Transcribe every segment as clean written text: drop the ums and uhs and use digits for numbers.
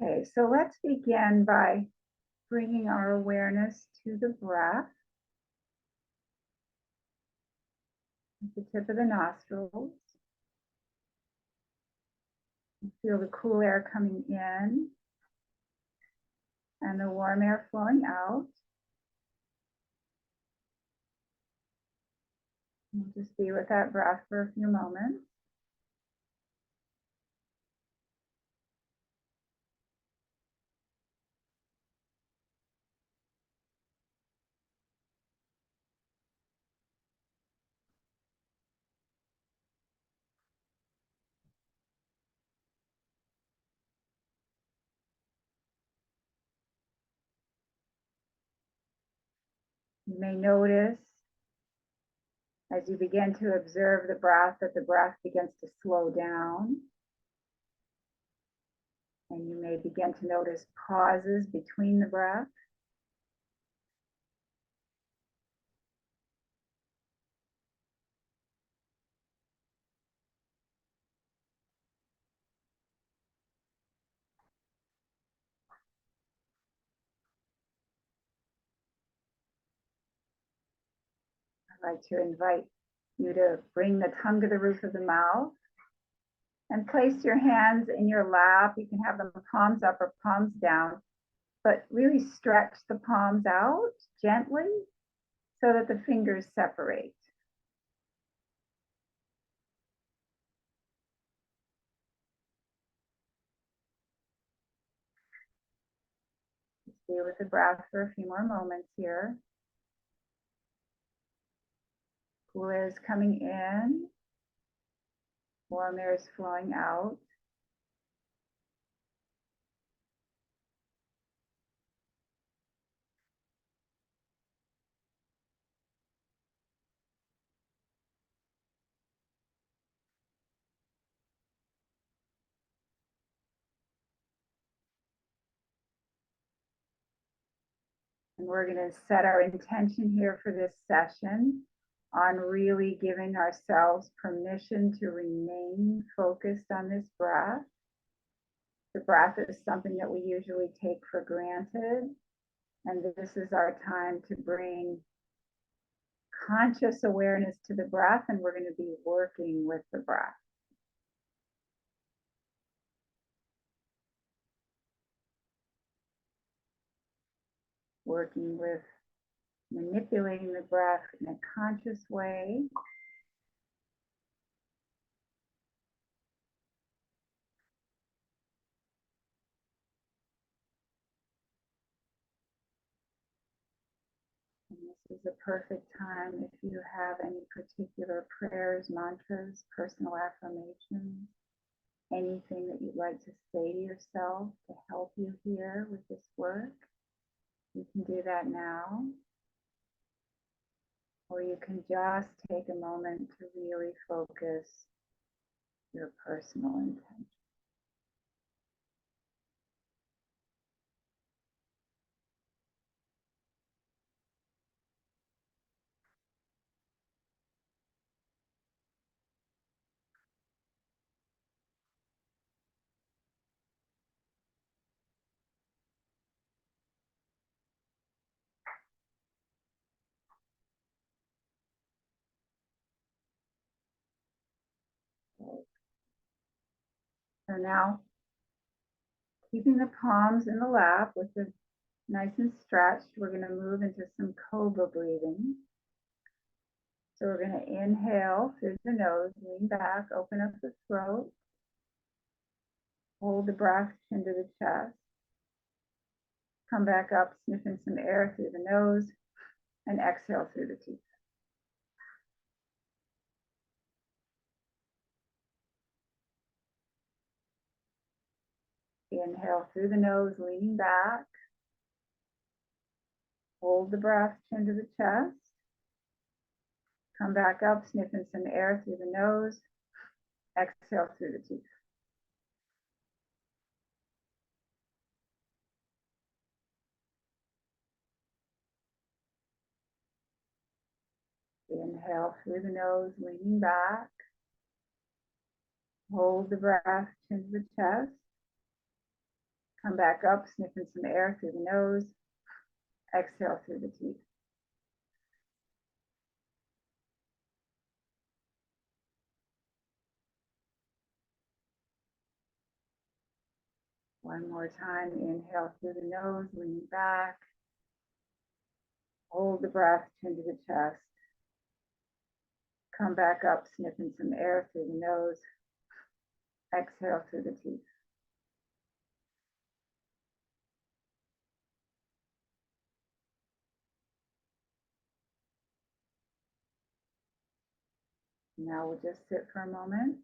Okay, so let's begin by bringing our awareness to the breath at the tip of the nostrils. Feel the cool air coming in and the warm air flowing out. We'll just be with that breath for a few moments. You may notice as you begin to observe the breath that the breath begins to slow down. And you may begin to notice pauses between the breath. I'd like to invite you to bring the tongue to the roof of the mouth and place your hands in your lap. You can have them palms up or palms down, but really stretch the palms out gently so that the fingers separate. Stay with the breath for a few more moments here. Cool air is coming in, warm air is flowing out. And we're going to set our intention here for this session on really giving ourselves permission to remain focused on this breath. The breath is something that we usually take for granted, and this is our time to bring conscious awareness to the breath, and we're going to be working with the breath. Working with manipulating the breath in a conscious way. And this is a perfect time if you have any particular prayers, mantras, personal affirmations, anything that you'd like to say to yourself to help you here with this work. You can do that now. Or you can just take a moment to really focus your personal intention. So now, keeping the palms in the lap with the nice and stretched, we're going to move into some cobra breathing. So we're going to inhale through the nose, lean back, open up the throat, hold the breath into the chest, come back up, sniffing some air through the nose, and exhale through the teeth. Inhale through the nose, leaning back, hold the breath, chin to the chest, come back up, sniffing some air through the nose, exhale through the teeth. Inhale through the nose, leaning back. Hold the breath, chin to the chest. Come back up, sniffing some air through the nose. Exhale through the teeth. One more time, inhale through the nose, lean back. Hold the breath, chin to the chest. Come back up, sniffing some air through the nose. Exhale through the teeth. Now we'll just sit for a moment.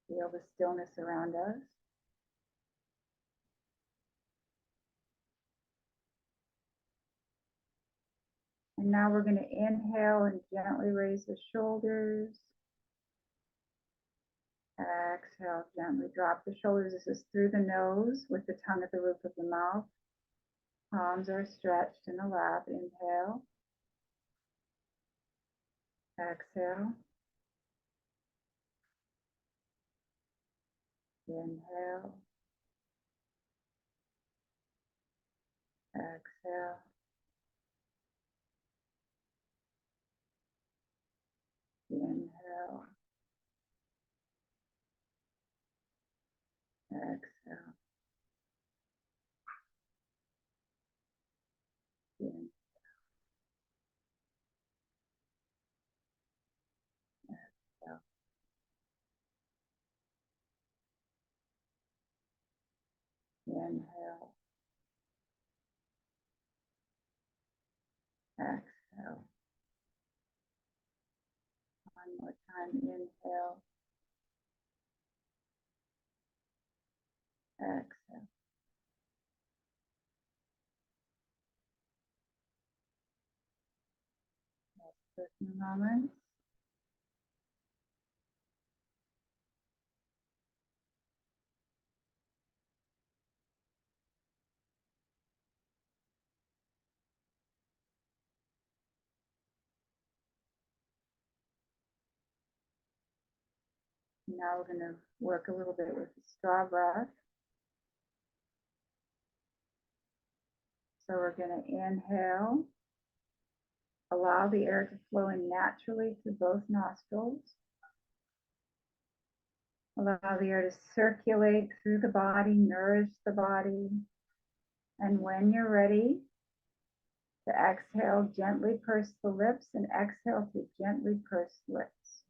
Feel the stillness around us. And now we're going to inhale and gently raise the shoulders. Exhale, gently drop the shoulders. This is through the nose with the tongue at the roof of the mouth. Palms are stretched in the lap. Inhale. Exhale. Inhale. Exhale. Inhale. Exhale. Inhale. Inhale. Exhale. One more time. Inhale. Exhale. Just a moment. Now we're going to work a little bit with the straw breath. So we're going to inhale. Allow the air to flow in naturally through both nostrils. Allow the air to circulate through the body, nourish the body. And when you're ready to exhale, gently purse the lips and exhale to gently purse lips.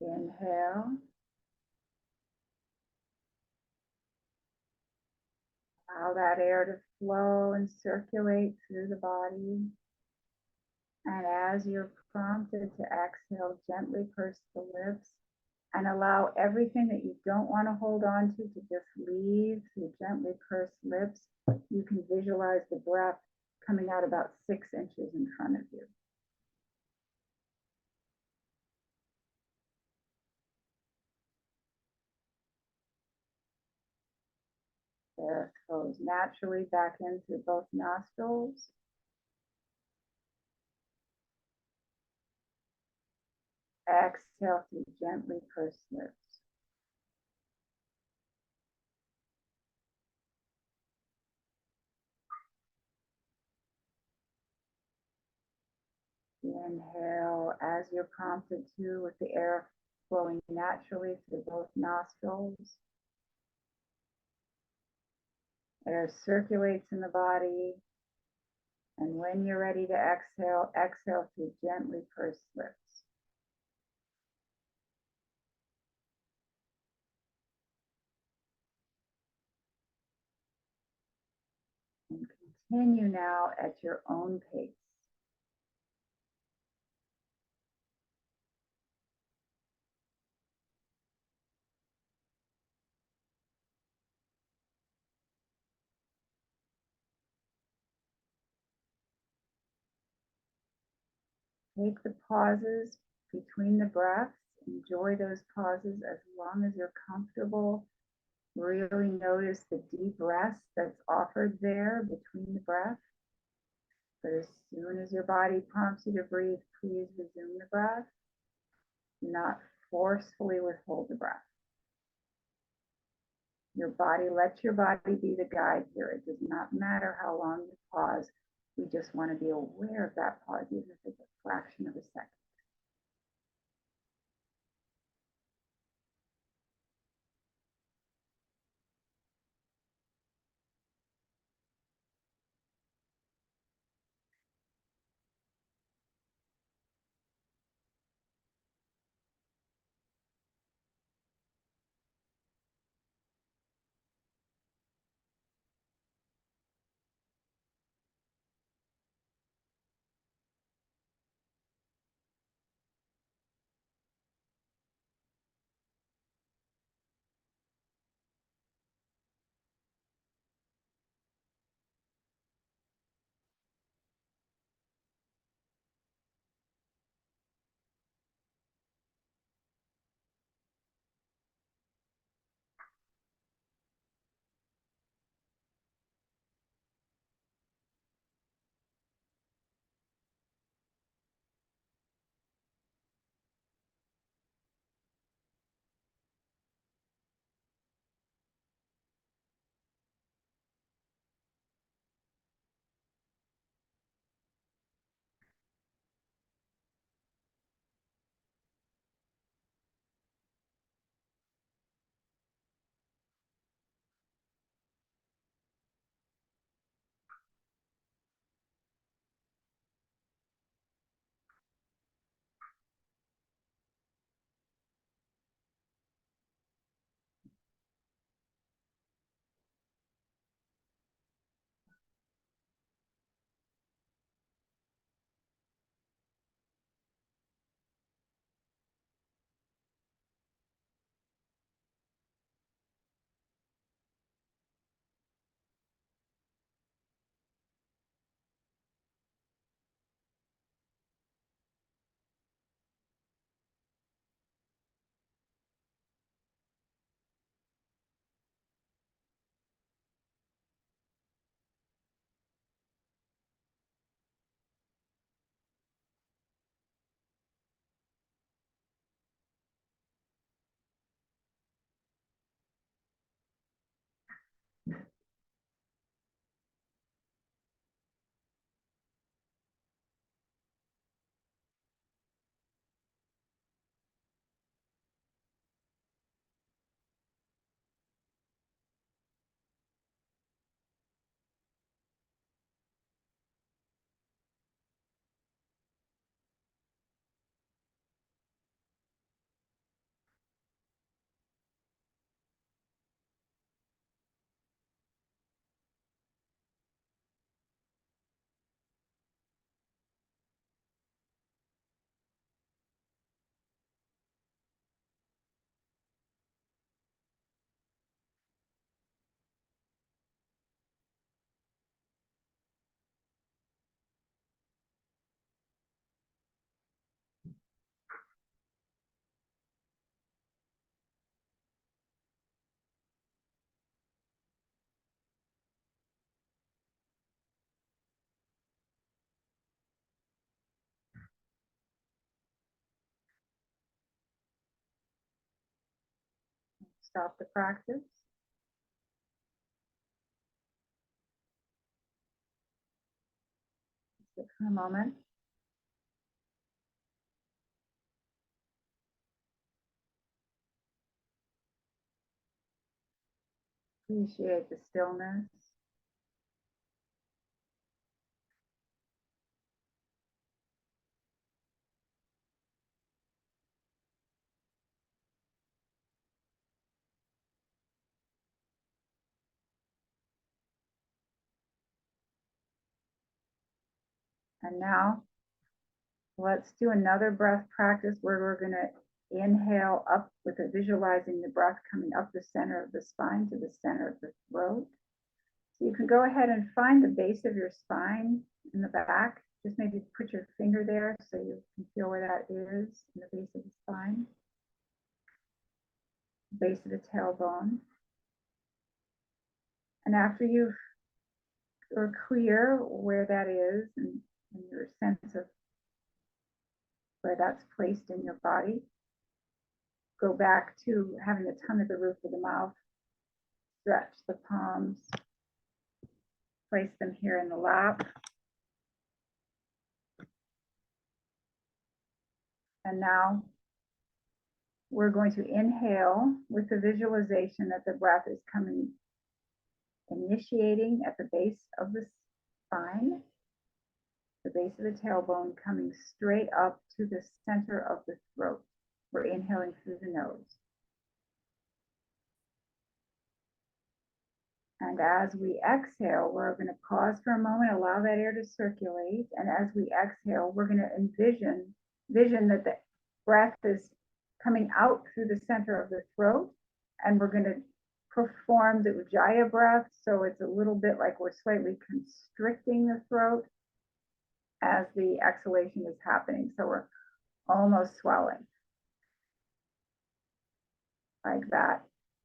Inhale. Allow that air to flow and circulate through the body. And as you're prompted to exhale, gently purse the lips and allow everything that you don't want to hold on to just leave through gently pursed lips. You can visualize the breath coming out about 6 inches in front of you. Air flows naturally back in through both nostrils. Exhale through gently pursed lips. Inhale as you're prompted to, with the air flowing naturally through both nostrils. Air circulates in the body. And when you're ready to exhale, exhale through gently pursed lips. And continue now at your own pace. Take the pauses between the breaths enjoy those pauses as long as you're comfortable. Really notice the deep rest that's offered there between the breaths. But as soon as your body prompts you to breathe, please resume the breath. Do not forcefully withhold the breath. Let your body be the guide here. It does not matter how long you pause. We just want to be aware of that pause, even if it's a fraction of a second. Stop the practice. Sit for a moment. Appreciate the stillness. And now let's do another breath practice where we're going to inhale up with it, visualizing the breath coming up the center of the spine to the center of the throat. So you can go ahead and find the base of your spine in the back. Just maybe put your finger there so you can feel where that is in the base of the spine. base of the tailbone. And after you're clear where that is and your sense of where that's placed in your body, go back to having the tongue at the roof of the mouth, stretch the palms, place them here in the lap. And now we're going to inhale with the visualization that the breath is coming, initiating at the base of the spine, the base of the tailbone, coming straight up to the center of the throat. We're inhaling through the nose. And as we exhale, we're going to pause for a moment, allow that air to circulate. And as we exhale, we're going to envision that the breath is coming out through the center of the throat. And we're going to perform the Ujjayi breath. So it's a little bit like we're slightly constricting the throat as the exhalation is happening. So we're almost swelling. Like that.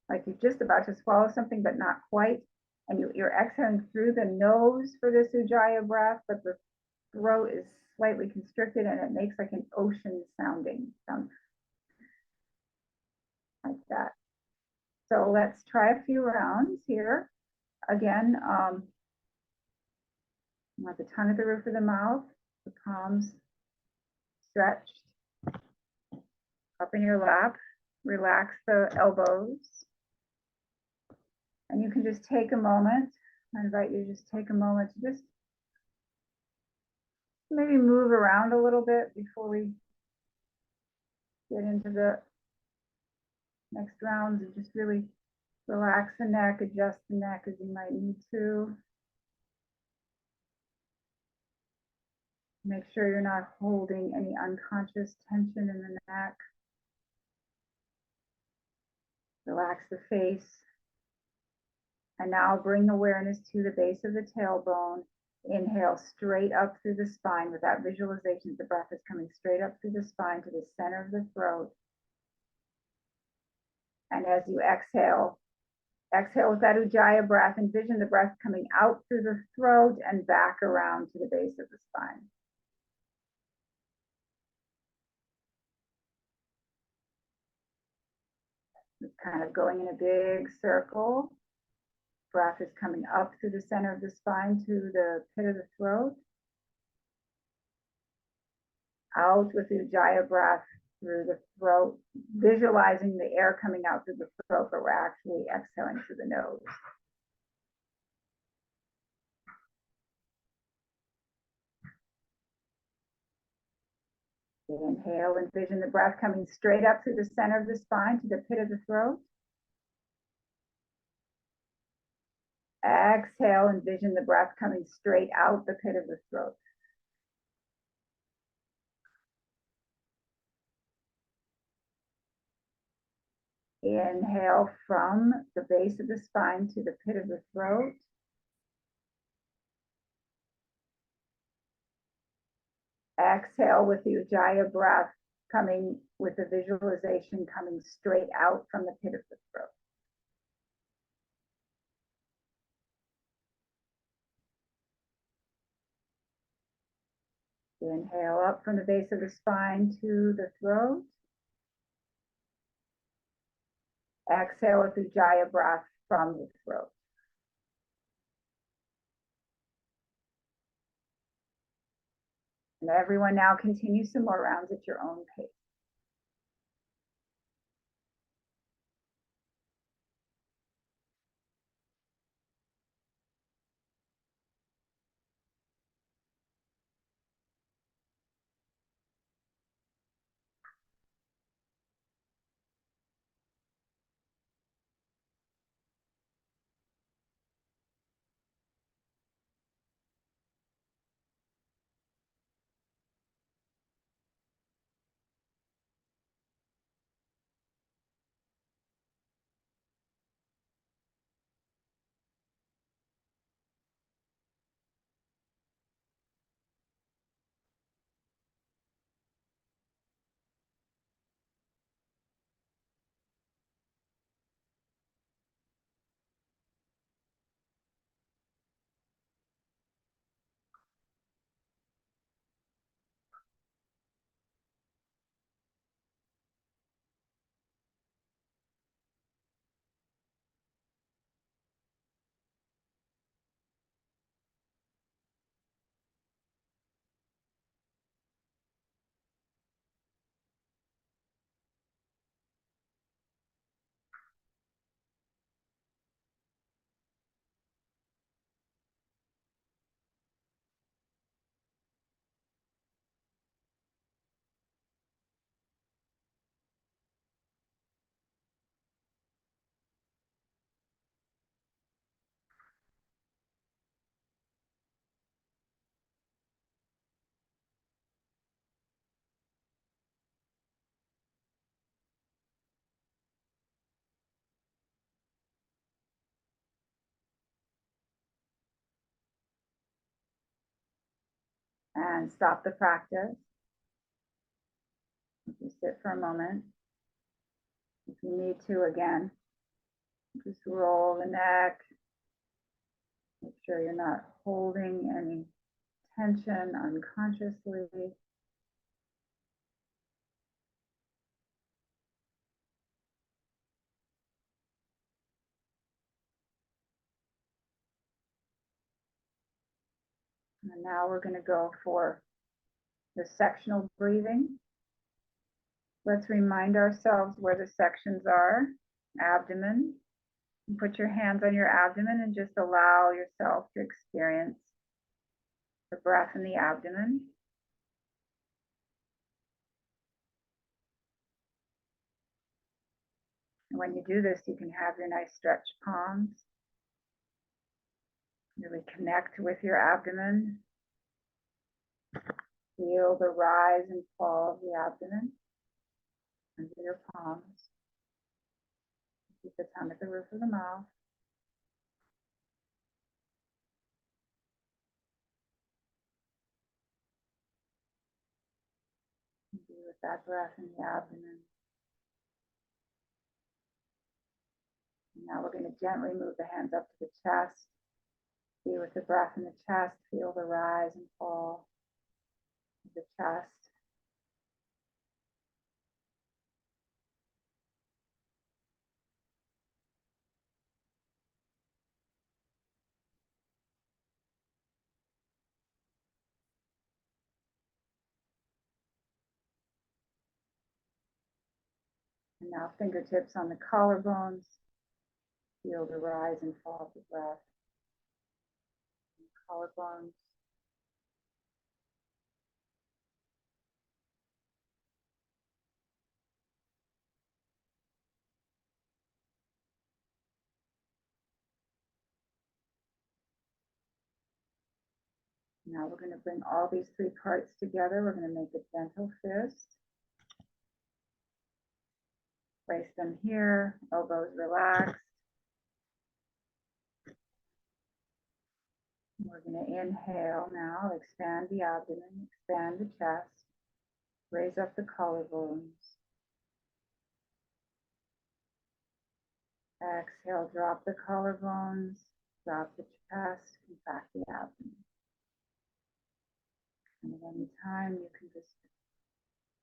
Like you're just about to swallow something, but not quite. And you're exhaling through the nose for this Ujjayi breath, but the throat is slightly constricted and it makes like an ocean sounding sound. Like that. So let's try a few rounds here. Again, you want the tongue at the roof of the mouth, the palms stretched up in your lap. Relax the elbows. And you can just take a moment. I invite you to just take a moment to just maybe move around a little bit before we get into the next rounds, and just really relax the neck, adjust the neck as you might need to. Make sure you're not holding any unconscious tension in the neck. Relax the face. And now bring awareness to the base of the tailbone. Inhale straight up through the spine with that visualization. The breath is coming straight up through the spine to the center of the throat. And as you exhale, exhale with that Ujjayi breath. Envision the breath coming out through the throat and back around to the base of the spine. It's kind of going in a big circle. Breath is coming up through the center of the spine to the pit of the throat. Out with the Ujjayi breath through the throat, visualizing the air coming out through the throat, but we're actually exhaling through the nose. Inhale, envision the breath coming straight up through the center of the spine to the pit of the throat. Exhale, envision the breath coming straight out the pit of the throat. Inhale from the base of the spine to the pit of the throat. Exhale with the Ujjayi breath coming with the visualization coming straight out from the pit of the throat. Inhale up from the base of the spine to the throat. Exhale with the Ujjayi breath from the throat. And everyone now continue some more rounds at your own pace. and stop the practice. Just sit for a moment. If you need to, again, just roll the neck. Make sure you're not holding any tension unconsciously. And now we're going to go for the sectional breathing. Let's remind ourselves where the sections are. Abdomen. Put your hands on your abdomen and just allow yourself to experience the breath in the abdomen. And when you do this, you can have your nice stretched palms. Really connect with your abdomen. Feel the rise and fall of the abdomen under your palms. Keep the tongue at the roof of the mouth. Be with that breath in the abdomen. And now we're going to gently move the hands up to the chest. Be with the breath in the chest. Feel the rise and fall of the chest. And now fingertips on the collarbones. Feel the rise and fall of the breath. Collarbones. Now we're going to bring all these three parts together. We're going to make a gentle fist. Place them here, elbows relaxed. We're going to inhale now, expand the abdomen, expand the chest, raise up the collarbones. Exhale, drop the collarbones, drop the chest, contract the abdomen. And at any time, you can just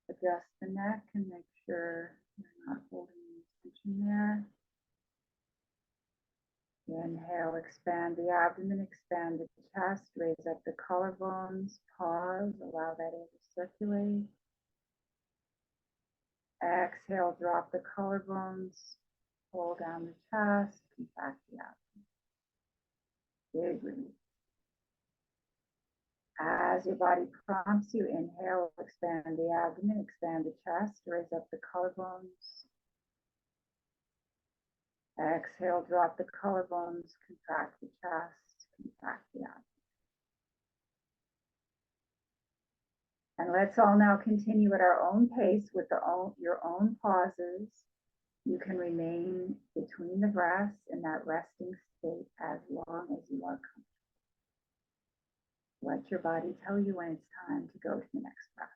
adjust the neck and make sure you're not holding any tension there. Inhale, expand the abdomen, expand the chest, raise up the collarbones, pause, allow that air to circulate. Exhale, drop the collarbones, pull down the chest, contract the abdomen. Big release. As your body prompts you, inhale, expand the abdomen, expand the chest, raise up the collarbones. Exhale, drop the collarbones, contract the chest, contract the abdomen. And let's all now continue at our own pace with your own pauses. You can remain between the breaths in that resting state as long as you are comfortable. Let your body tell you when it's time to go to the next breath.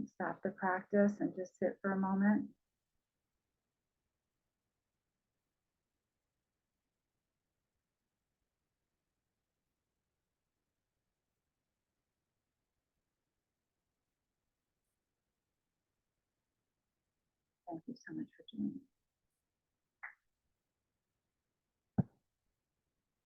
stop the practice and just sit for a moment. Thank you so much for joining.